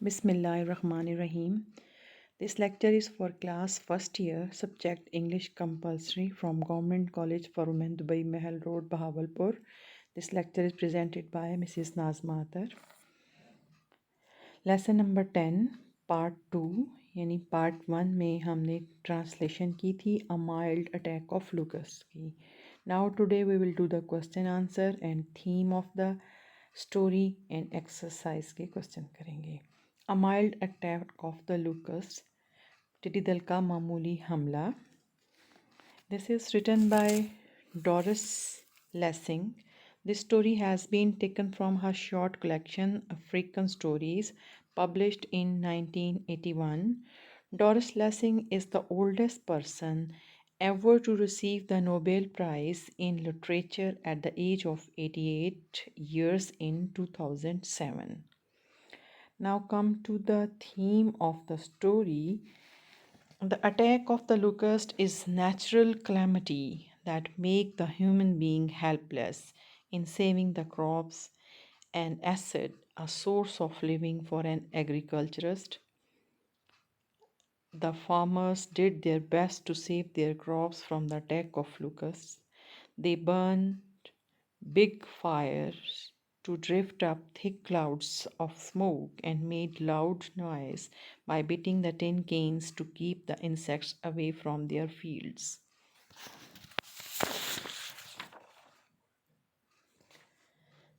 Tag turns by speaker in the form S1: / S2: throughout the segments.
S1: Bismillahirrahmanirrahim. This lecture is for class first year, subject English compulsory from Government College for Women, Dubai Mahal Road, Bahawalpur. This lecture is presented by Mrs. Nazma Atar. Lesson number 10 part 2 यानी part 1 में हमने translation की थी a mild attack of locusts की. Now today we will do the question answer and theme of the story and exercise के question करेंगे. A mild attack of the locusts, टिड्डी दल का मामूली हमला. This is written by Doris Lessing. This story has been taken from her short collection African Stories, published in 1981. Doris Lessing is the oldest person ever to receive the Nobel Prize in Literature at the age of 88 years in 2007. Now come to the theme of the story. The attack of the locust is natural calamity that make the human being helpless in saving the crops, an asset, a source of living for an agriculturist. The farmers did their best to save their crops from the attack of locusts. They burned big fires to drift up thick clouds of smoke and made loud noise by beating the tin cans to keep the insects away from their fields.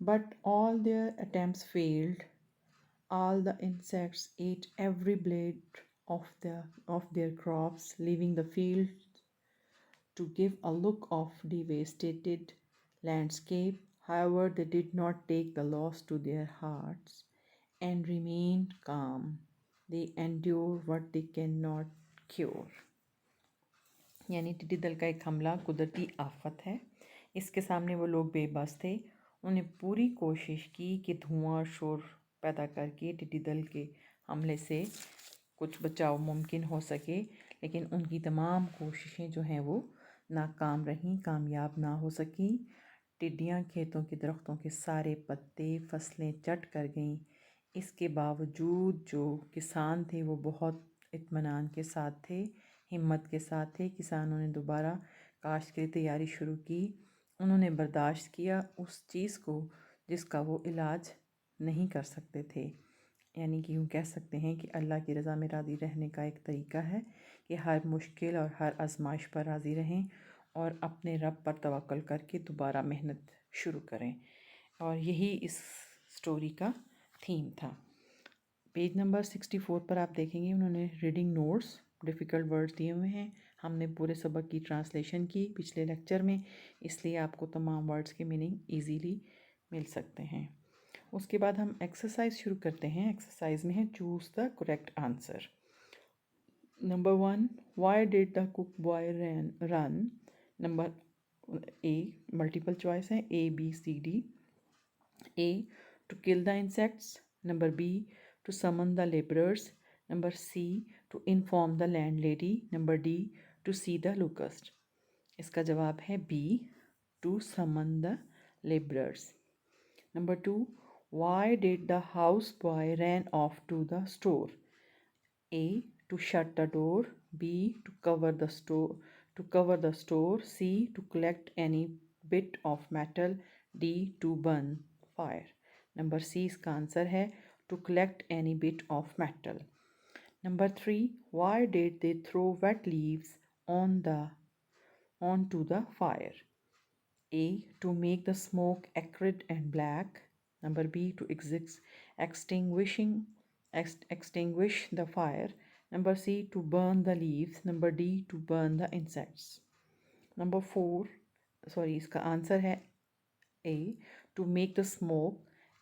S1: But all their attempts failed. All the insects ate every blade of their crops, leaving the field to give a look of devastated landscape. However, they did not take the loss to their hearts and remained calm. They endure what they cannot cure. यानी टिड्डी दल का एक हमला कुदरती आफत है. इसके सामने वो लोग बेबस थे. उन्हें पूरी कोशिश की कि धुआं और शोर पैदा करके टिड्डी दल के हमले से कुछ बचाव मुमकिन हो सके, लेकिन उनकी तमाम कोशिशें जो हैं वो नाकाम रहीं, कामयाब ना हो सकी. टिड्डियाँ खेतों के दरख्तों के सारे पत्ते फसलें चट कर गईं. इसके बावजूद जो किसान थे वो बहुत इत्मीनान के साथ थे, हिम्मत के साथ थे. किसानों ने दोबारा काश्त की तैयारी शुरू की. उन्होंने बर्दाश्त किया उस चीज़ को जिसका वो इलाज नहीं कर सकते थे. यानी कि यूँ कह सकते हैं कि अल्लाह की रज़ा में राज़ी रहने का एक तरीका है कि हर मुश्किल और हर आजमाइश पर राज़ी रहें और अपने रब पर तवक्कुल करके दोबारा मेहनत शुरू करें. और यही इस स्टोरी का थीम था. पेज नंबर 64 पर आप देखेंगे उन्होंने रीडिंग नोट्स, डिफ़िकल्ट वर्ड्स दिए हुए हैं. हमने पूरे सबक की ट्रांसलेशन की पिछले लेक्चर में, इसलिए आपको तमाम वर्ड्स के मीनिंग इजीली मिल सकते हैं. उसके बाद हम एक्सरसाइज शुरू करते हैं. एक्सरसाइज में है choose the correct answer. Number 1, why did the cook boy run. Number A, multiple choice है, A B C D. A, to kill the insects. Number B, to summon the laborers. Number C, to inform the landlady. Number D, to see the locust. इसका जवाब है B, to summon the laborers. Number 2, why did the houseboy ran off to the store? A, to shut the door. B, to cover the store. C, to collect any bit of metal. D, to burn fire. Number C इसका answer है to collect any bit of metal. Number 3, why did they throw wet leaves onto the fire? A, to make the smoke acrid and black. Number B, to extinguish the fire. Number C, to burn the leaves. Number D, to burn the insects. Number 4, इसका answer है A, to make the smoke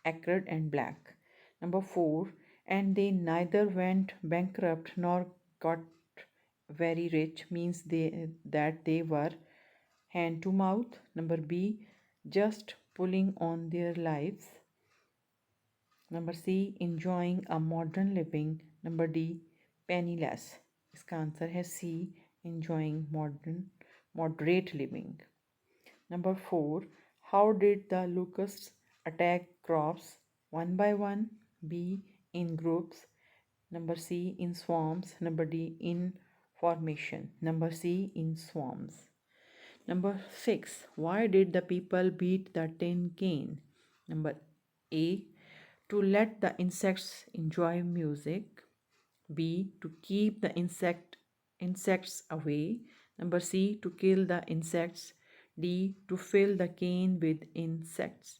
S1: acrid and black. Number 4, and they neither went bankrupt nor got very rich, means that they were hand to mouth. Number B, just pulling on their lives. Number C, enjoying a modern living. Number D, penniless. इसका answer है C, enjoying moderate living. Number 4, how did the locusts attack crops? 1 by 1, B, in groups, Number C, in swarms. Number D, in formation. Number C, in swarms. Number 6, why did the people beat the tin can? Number A, to let the insects enjoy music. B, to keep the insects away. Number C, to kill the insects. D, to fill the cane with insects.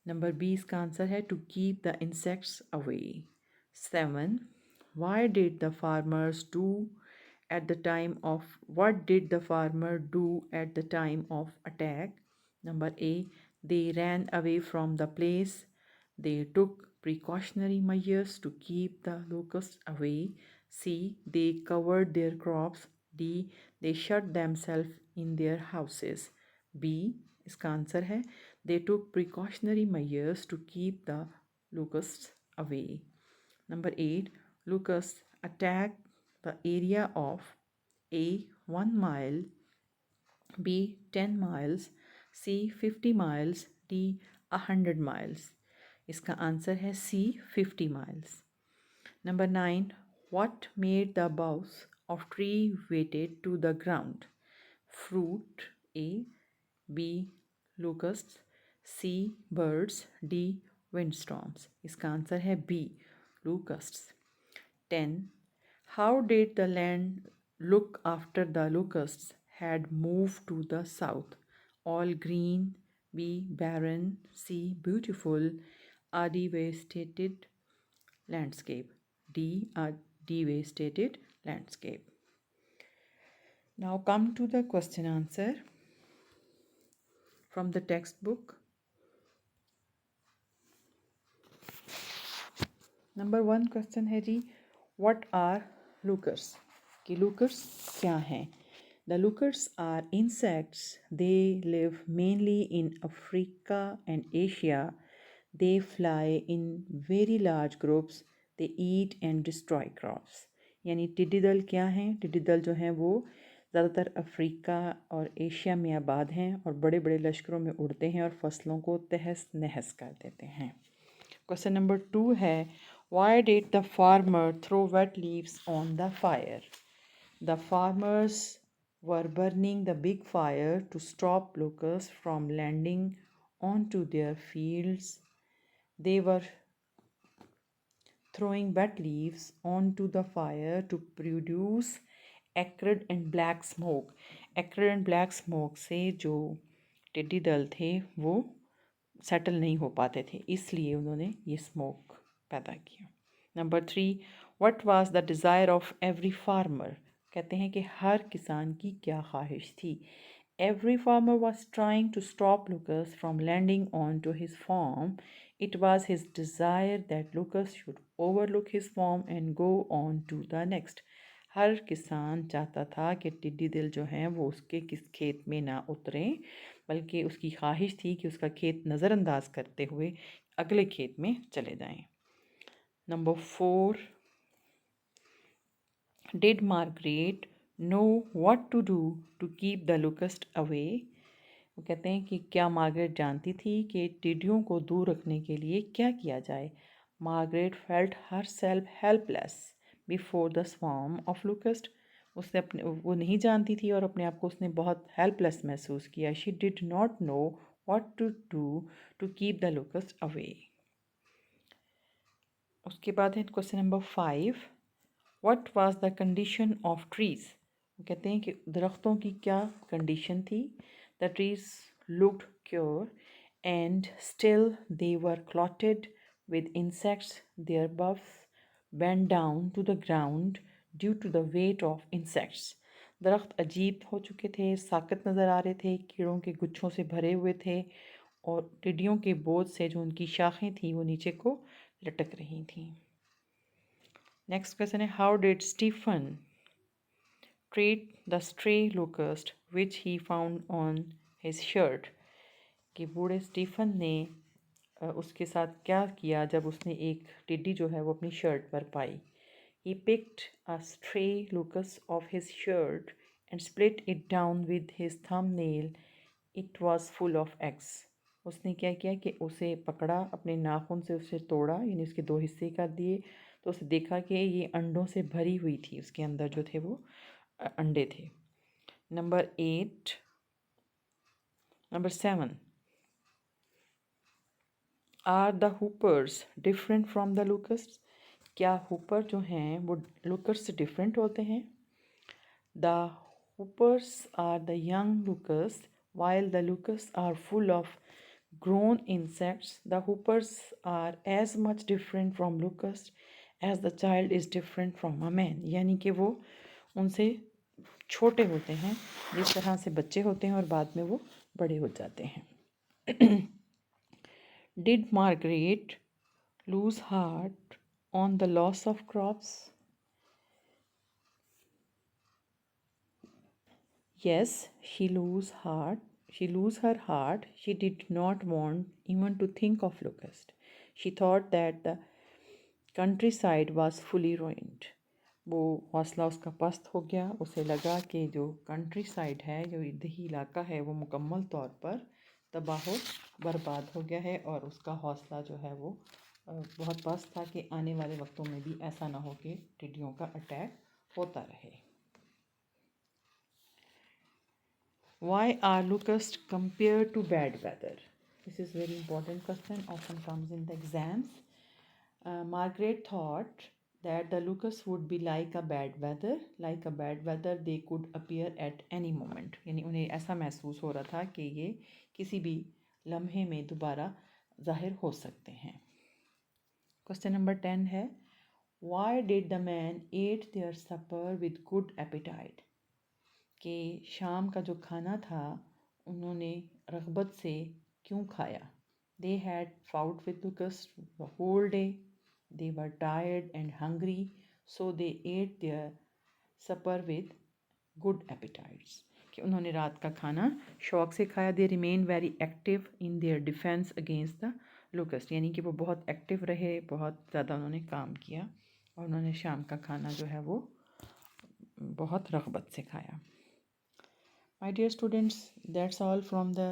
S1: Number B इसका answer है to keep the insects away. 7. Why did the farmers do at the time of what did the farmer do at the time of attack? Number A, they ran away from the place. They took precautionary measures to keep the locusts away. C, they covered their crops. D, they shut themselves in their houses. B इसका answer है they took precautionary measures to keep the locusts away. Number 8, locusts attacked the area of A 1 mile, B 10 miles, C 50 miles, D 100 miles. इसका answer है C 50 miles. Number 9, what made the boughs of tree weighted to the ground? Fruit A, B locusts, C birds, D windstorms. इसका answer है B locusts. 10. How did the land look after the locusts had moved to the south? All green, B barren, C beautiful, a devastated landscape. D a devastated landscape. Now come to the question answer from the textbook. Number 1 question है जी what are locusts कि locusts क्या हैं the locusts are insects they live mainly in Africa and Asia they fly in very large groups they eat and destroy crops यानी टिड्डी दल क्या हैं टिड्डी दल जो हैं वो ज़्यादातर अफ्रीका और एशिया में आबाद हैं और बड़े बड़े लश्करों में उड़ते हैं और फसलों को तहस नहस कर देते हैं क्वेश्चन नंबर 2 है Why did the farmer throw wet leaves on the fire? The farmers were burning the big fire to stop locusts from landing onto their fields. They were throwing wet leaves onto the fire to produce acrid and black smoke. Acrid and black smoke से जो टिड्डी दल थे वो settle नहीं हो पाते थे इसलिए उन्होंने ये स्मोक पैदा किया number 3 what was the desire of every farmer कहते हैं कि हर किसान की क्या ख्वाहिश थी every farmer was trying to stop locusts from landing on to his farm it was his desire that locusts should overlook his farm and go on to the next हर किसान चाहता था कि टिड्डी दिल जो हैं वो उसके किस खेत में ना उतरें बल्कि उसकी ख्वाहिश थी कि उसका खेत नज़रअंदाज करते हुए अगले खेत में चले जाएं number 4 did Margaret know what to do to keep the locust away वो कहते हैं कि क्या मार्गरेट जानती थी कि टिड्डियों को दूर रखने के लिए क्या किया जाए Margaret felt her self helpless before the swarm of locust उसने अपने वो नहीं जानती थी और अपने आप को उसने बहुत हेल्पलेस महसूस किया she did not know what to do to keep the locust away उसके बाद है question number 5 what was the condition of trees कहते हैं कि दरख्तों की क्या कंडीशन थी the trees looked queer and still they were clotted with insects their buffs bent down to the ground due to the weight of insects दरख्त अजीब हो चुके थे साकत नज़र आ रहे थे कीड़ों के गुच्छों से भरे हुए थे और टिड्डियों के बोझ से जो उनकी शाखें थी वो नीचे को लटक रही थी नेक्स्ट क्वेश्चन है how did Stephen treat the stray locust which he found on his shirt कि बूढ़े स्टीफन ने उसके साथ क्या किया जब उसने एक टिड्डी जो है वो अपनी शर्ट पर पाई he picked a stray locust off his shirt and split it down with his thumbnail it was full of eggs उसने क्या किया कि उसे पकड़ा, अपने नाखून से उसे तोड़ा, यानी उसके दो हिस्से कर दिए। तो उसे देखा कि ये अंडों से भरी हुई थी, उसके अंदर जो थे वो अंडे थे। Number 8, number 7, are the hoppers different from the locust? क्या हुपर जो हैं वो लुकस्ट से डिफरेंट होते हैं? The hoopers are the young locusts, while the locusts are full of grown insects. The hoopers are as much different from locusts as the child is different from a man. यानी कि वो उनसे छोटे होते हैं जिस तरह से बच्चे होते हैं और बाद में वो बड़े हो जाते हैं. Did Margaret lose heart on the loss of crops? Yes, she lose her heart. She did not want even to think of locust. She thought that the countryside was fully ruined. वो हौसला उसका पस्त हो गया, उसे लगा कि जो कंट्री साइड है, जो दही इलाका है, वो मुकम्मल तौर पर तबाह बर्बाद हो गया है और उसका हौसला जो है वो बहुत पस्त था कि आने वाले वक्तों में भी ऐसा ना हो कि टिड्डियों का अटैक होता रहे. Why are locusts compared to bad weather? This is very important question, often comes in the exams. Margaret thought that the locusts would be like a bad weather. Like a bad weather, they could appear at any moment. यानी उन्हें ऐसा महसूस हो रहा था कि ये किसी भी लम्हे में दोबारा ज़ाहिर हो सकते हैं. Question number 10 है, Why did the man eat their supper with good appetite? कि शाम का जो खाना था उन्होंने रग़बत से क्यों खाया? They had fought with Lucas the whole day. They were tired and hungry, so they ate their supper with good appetites. कि उन्होंने रात का खाना शौक से खाया. They remained very active in their defense against the locust. यानी कि वो बहुत एक्टिव रहे, बहुत ज़्यादा उन्होंने काम किया और उन्होंने शाम का खाना जो है वो बहुत रग़बत से खाया. My dear students, that's all from the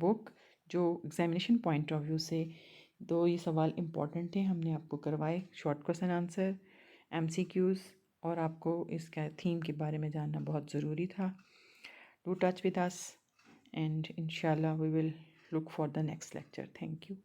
S1: book. जो एग्जामिनेशन पॉइंट ऑफ व्यू से दो ये सवाल इम्पॉर्टेंट थे, हमने आपको करवाए. शॉर्ट क्वेश्चन आंसर, MCQs, और आपको इसका थीम के बारे में जानना बहुत ज़रूरी था. Do touch with us and इंशाल्लाह we will look for the next lecture. Thank you.